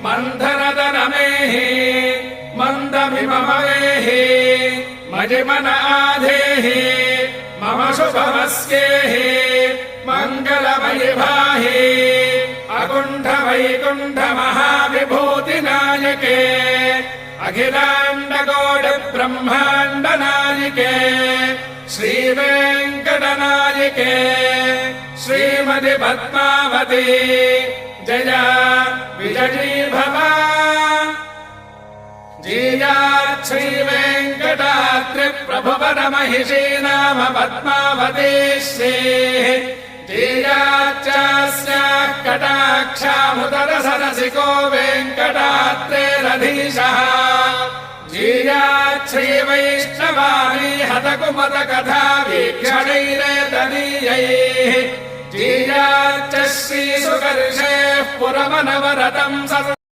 मन्थरतनमेहि मन्दमिममवेहि मजिमन आधेहि मम शुभमस्येहि मङ्गलमयि भाहि अकुण्ठ वैकुण्ठ महाविभूतिनायके अखिलाण्डकोटि ब्रह्माण्ड नायके श्रीवेङ्कटनायके श्रीमति पद्मावती जया विजयी भव जीयात् श्रीवेङ्कटाद्रिप्रभुवरमहिषी नाम पद्मावती श्रीः जीयाच्चास्याः कटाक्षामुदरसरसिको वेङ्कटाद्रेरधीशः जीयात् श्रीवैष्णवानी हतकुमतकथा वीक्षणैरेतनीयैः जीयाच्च श्रीसुकर्षेः पुरमनवरतम्